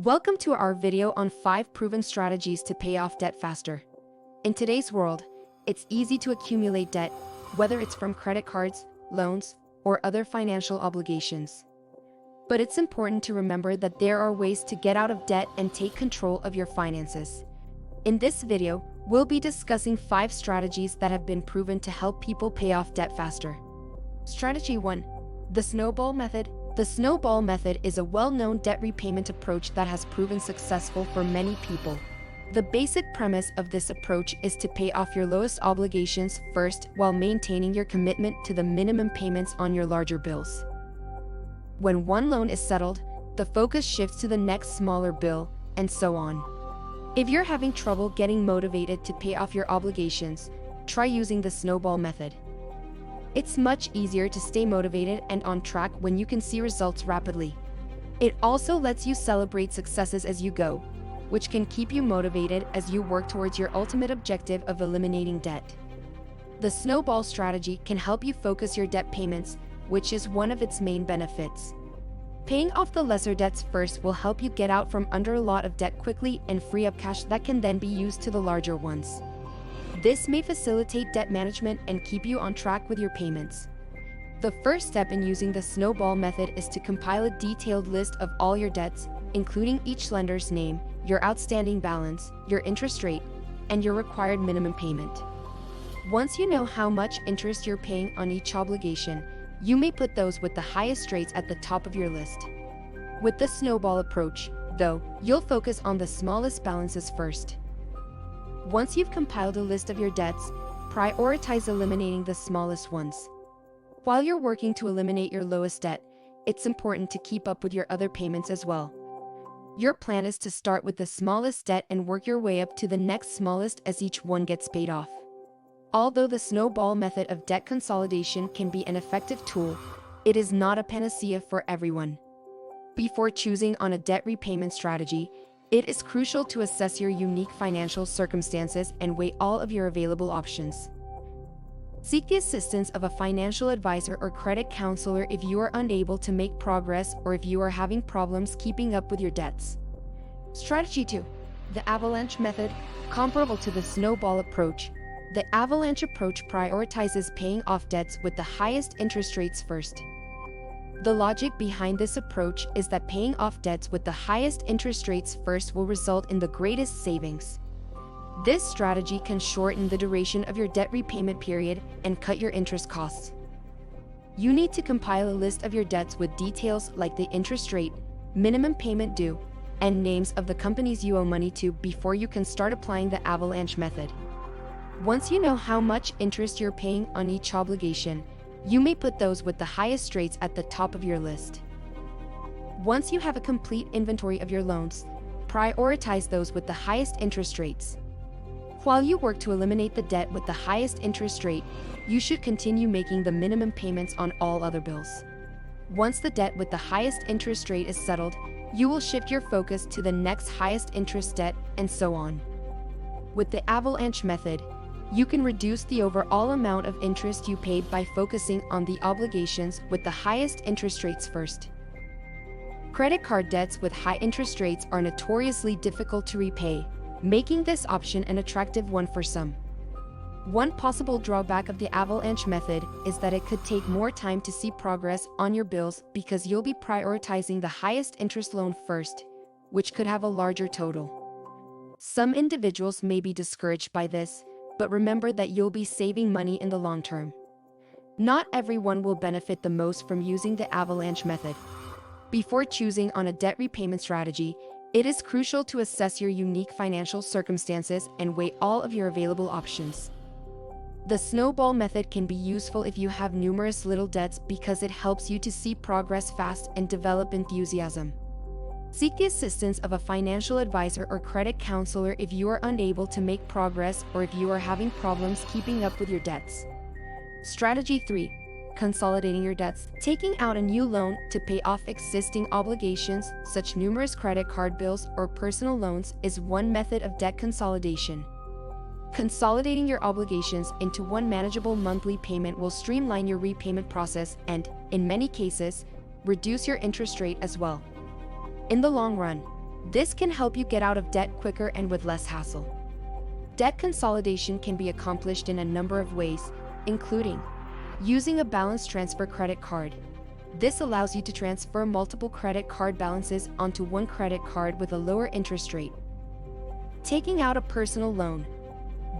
Welcome to our video on 5 proven strategies to pay off debt faster. In today's world, it's easy to accumulate debt, whether it's from credit cards, loans, or other financial obligations. But it's important to remember that there are ways to get out of debt and take control of your finances. In this video, we'll be discussing 5 strategies that have been proven to help people pay off debt faster. Strategy 1. The snowball method. The snowball method is a well-known debt repayment approach that has proven successful for many people. The basic premise of this approach is to pay off your lowest obligations first while maintaining your commitment to the minimum payments on your larger bills. When one loan is settled, the focus shifts to the next smaller bill, and so on. If you're having trouble getting motivated to pay off your obligations, try using the snowball method. It's much easier to stay motivated and on track when you can see results rapidly. It also lets you celebrate successes as you go, which can keep you motivated as you work towards your ultimate objective of eliminating debt. The snowball strategy can help you focus your debt payments, which is one of its main benefits. Paying off the lesser debts first will help you get out from under a lot of debt quickly and free up cash that can then be used to the larger ones. This may facilitate debt management and keep you on track with your payments. The first step in using the snowball method is to compile a detailed list of all your debts, including each lender's name, your outstanding balance, your interest rate, and your required minimum payment. Once you know how much interest you're paying on each obligation, you may put those with the highest rates at the top of your list. With the snowball approach, though, you'll focus on the smallest balances first. Once you've compiled a list of your debts, prioritize eliminating the smallest ones. While you're working to eliminate your lowest debt, it's important to keep up with your other payments as well. Your plan is to start with the smallest debt and work your way up to the next smallest as each one gets paid off. Although the snowball method of debt consolidation can be an effective tool, it is not a panacea for everyone. Before choosing on a debt repayment strategy, it is crucial to assess your unique financial circumstances and weigh all of your available options. Seek the assistance of a financial advisor or credit counselor if you are unable to make progress or if you are having problems keeping up with your debts. Strategy 2. The avalanche method. Comparable to the snowball approach, the avalanche approach prioritizes paying off debts with the highest interest rates first. The logic behind this approach is that paying off debts with the highest interest rates first will result in the greatest savings. This strategy can shorten the duration of your debt repayment period and cut your interest costs. You need to compile a list of your debts with details like the interest rate, minimum payment due, and names of the companies you owe money to before you can start applying the avalanche method. Once you know how much interest you're paying on each obligation, you may put those with the highest rates at the top of your list. Once you have a complete inventory of your loans, prioritize those with the highest interest rates. While you work to eliminate the debt with the highest interest rate, you should continue making the minimum payments on all other bills. Once the debt with the highest interest rate is settled, you will shift your focus to the next highest interest debt, and so on. With the avalanche method, you can reduce the overall amount of interest you paid by focusing on the obligations with the highest interest rates first. Credit card debts with high interest rates are notoriously difficult to repay, making this option an attractive one for some. One possible drawback of the avalanche method is that it could take more time to see progress on your bills because you'll be prioritizing the highest interest loan first, which could have a larger total. Some individuals may be discouraged by this, but remember that you'll be saving money in the long term. Not everyone will benefit the most from using the avalanche method. Before choosing on a debt repayment strategy, it is crucial to assess your unique financial circumstances and weigh all of your available options. The snowball method can be useful if you have numerous little debts because it helps you to see progress fast and develop enthusiasm. Seek the assistance of a financial advisor or credit counselor if you are unable to make progress or if you are having problems keeping up with your debts. Strategy 3. Consolidating your debts. Taking out a new loan to pay off existing obligations, such numerous credit card bills or personal loans, is one method of debt consolidation. Consolidating your obligations into one manageable monthly payment will streamline your repayment process and, in many cases, reduce your interest rate as well. In the long run, This can help you get out of debt quicker and with less hassle. Debt consolidation can be accomplished in a number of ways, including using a balance transfer credit card. This allows you to transfer multiple credit card balances onto one credit card with a lower interest rate. Taking out a personal loan.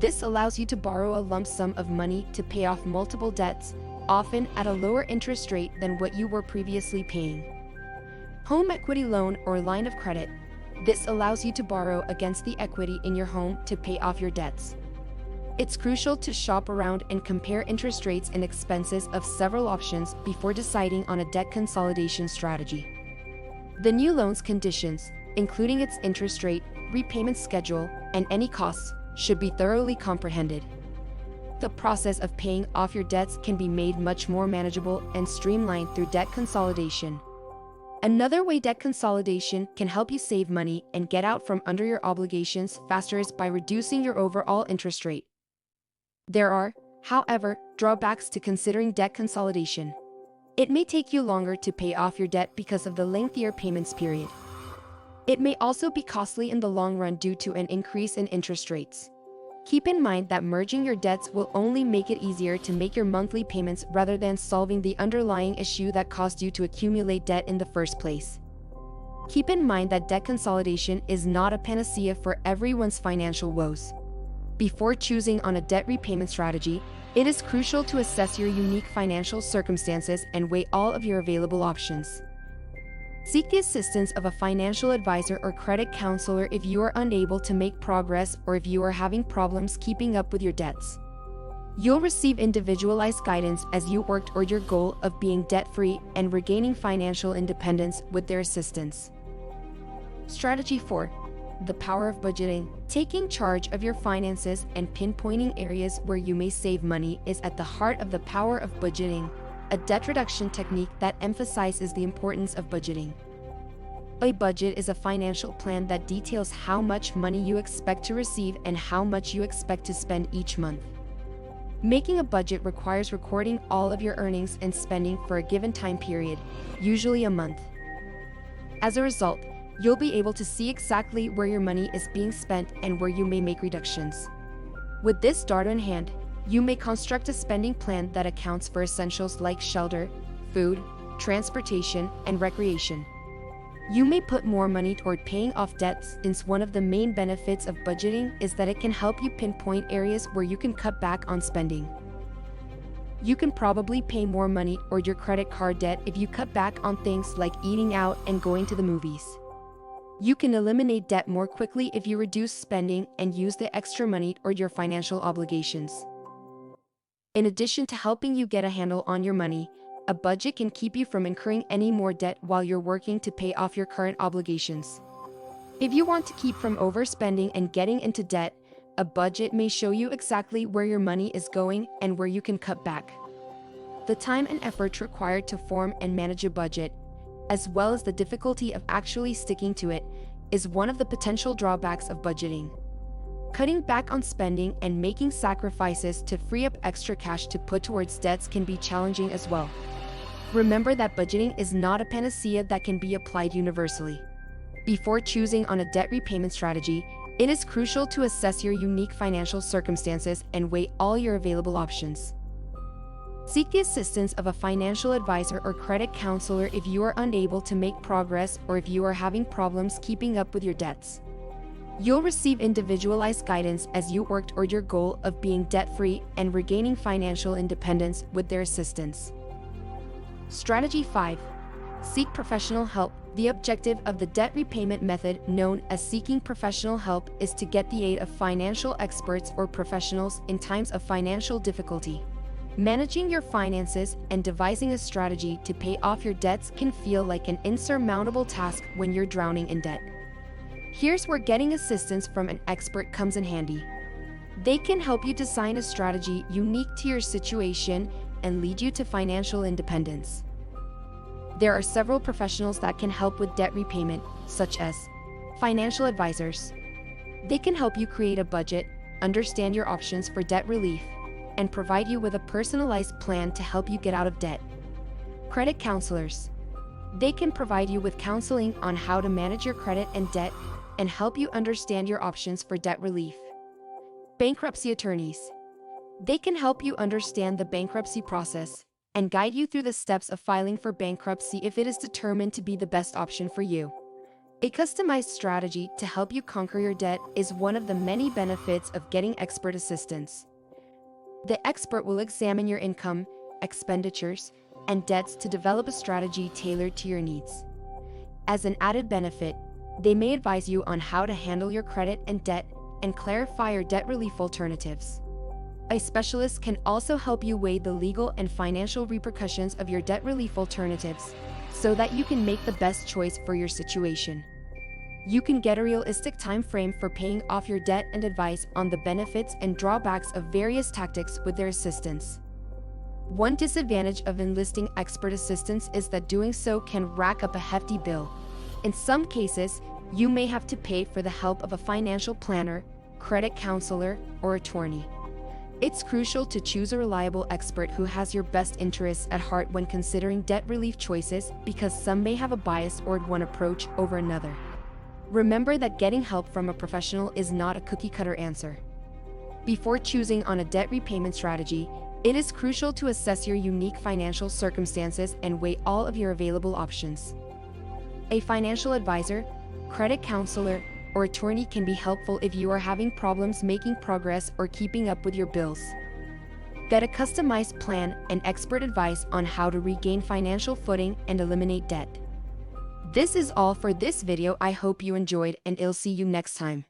This allows you to borrow a lump sum of money to pay off multiple debts, often at a lower interest rate than what you were previously paying. Home equity loan or line of credit. This allows you to borrow against the equity in your home to pay off your debts. It's crucial to shop around and compare interest rates and expenses of several options before deciding on a debt consolidation strategy. The new loan's conditions, including its interest rate, repayment schedule, and any costs, should be thoroughly comprehended. The process of paying off your debts can be made much more manageable and streamlined through debt consolidation. Another way debt consolidation can help you save money and get out from under your obligations faster is by reducing your overall interest rate. There are, however, drawbacks to considering debt consolidation. It may take you longer to pay off your debt because of the lengthier payments period. It may also be costly in the long run due to an increase in interest rates. Keep in mind that merging your debts will only make it easier to make your monthly payments rather than solving the underlying issue that caused you to accumulate debt in the first place. Keep in mind that debt consolidation is not a panacea for everyone's financial woes. Before choosing on a debt repayment strategy, it is crucial to assess your unique financial circumstances and weigh all of your available options. Seek the assistance of a financial advisor or credit counselor if you are unable to make progress or if you are having problems keeping up with your debts. You'll receive individualized guidance as you work toward your goal of being debt-free and regaining financial independence with their assistance. Strategy 4. The power of budgeting. Taking charge of your finances and pinpointing areas where you may save money is at the heart of the power of budgeting, a debt reduction technique that emphasizes the importance of budgeting. A budget is a financial plan that details how much money you expect to receive and how much you expect to spend each month. Making a budget requires recording all of your earnings and spending for a given time period, usually a month. As a result, you'll be able to see exactly where your money is being spent and where you may make reductions. With this data in hand, you may construct a spending plan that accounts for essentials like shelter, food, transportation, and recreation. You may put more money toward paying off debts, since one of the main benefits of budgeting is that it can help you pinpoint areas where you can cut back on spending. You can probably pay more money toward your credit card debt if you cut back on things like eating out and going to the movies. You can eliminate debt more quickly if you reduce spending and use the extra money toward your financial obligations. In addition to helping you get a handle on your money, a budget can keep you from incurring any more debt while you're working to pay off your current obligations. If you want to keep from overspending and getting into debt, a budget may show you exactly where your money is going and where you can cut back. The time and effort required to form and manage a budget, as well as the difficulty of actually sticking to it, is one of the potential drawbacks of budgeting. Cutting back on spending and making sacrifices to free up extra cash to put towards debts can be challenging as well. Remember that budgeting is not a panacea that can be applied universally. Before choosing on a debt repayment strategy, it is crucial to assess your unique financial circumstances and weigh all your available options. Seek the assistance of a financial advisor or credit counselor if you are unable to make progress or if you are having problems keeping up with your debts. You'll receive individualized guidance as you work toward your goal of being debt-free and regaining financial independence with their assistance. Strategy 5. Seek professional help. The objective of the debt repayment method, known as seeking professional help, is to get the aid of financial experts or professionals in times of financial difficulty. Managing your finances and devising a strategy to pay off your debts can feel like an insurmountable task when you're drowning in debt. Here's where getting assistance from an expert comes in handy. They can help you design a strategy unique to your situation and lead you to financial independence. There are several professionals that can help with debt repayment, such as financial advisors. They can help you create a budget, understand your options for debt relief, and provide you with a personalized plan to help you get out of debt. Credit counselors. They can provide you with counseling on how to manage your credit and debt and help you understand your options for debt relief. Bankruptcy attorneys. They can help you understand the bankruptcy process and guide you through the steps of filing for bankruptcy if it is determined to be the best option for you. A customized strategy to help you conquer your debt is one of the many benefits of getting expert assistance. The expert will examine your income, expenditures, and debts to develop a strategy tailored to your needs. As an added benefit, they may advise you on how to handle your credit and debt and clarify your debt relief alternatives. A specialist can also help you weigh the legal and financial repercussions of your debt relief alternatives so that you can make the best choice for your situation. You can get a realistic time frame for paying off your debt and advice on the benefits and drawbacks of various tactics with their assistance. One disadvantage of enlisting expert assistance is that doing so can rack up a hefty bill. In some cases, you may have to pay for the help of a financial planner, credit counselor, or attorney. It's crucial to choose a reliable expert who has your best interests at heart when considering debt relief choices, because some may have a bias toward one approach over another. Remember that getting help from a professional is not a cookie-cutter answer. Before choosing on a debt repayment strategy, it is crucial to assess your unique financial circumstances and weigh all of your available options. A financial advisor, credit counselor, or attorney can be helpful if you are having problems making progress or keeping up with your bills. Get a customized plan and expert advice on how to regain financial footing and eliminate debt. This is all for this video. I hope you enjoyed, and I'll see you next time.